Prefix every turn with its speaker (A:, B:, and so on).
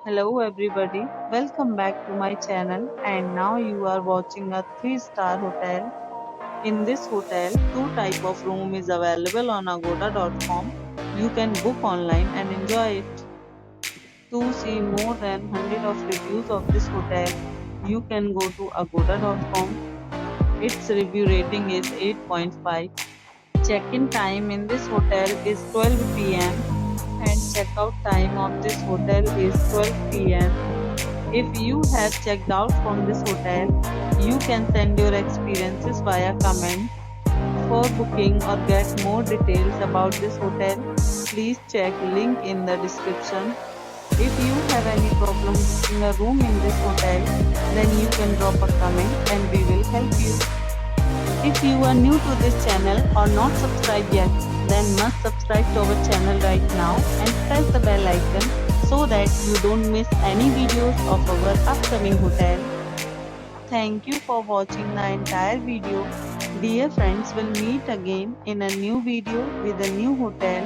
A: Hello everybody, welcome back to my channel and now you are watching a 3-star hotel. In this hotel, two type of room is available on agoda.com. You can book online and enjoy it. To see more than 100 of reviews of this hotel, you can go to agoda.com. Its review rating is 8.5. Check-in time in this hotel is 12 p.m. and check-out time of this hotel is 12 p.m. If you have checked out from this hotel, you can send your experiences via comment. For booking or get more details about this hotel, please check link in the description. If you have any problem booking a room in this hotel, then you can drop a comment and we will help you. If you are new to this channel or not subscribed yet, then must subscribe to our channel right now and press the bell icon so that you don't miss any videos of our upcoming hotel. Thank you for watching the entire video. Dear friends, will meet again in a new video with a new hotel.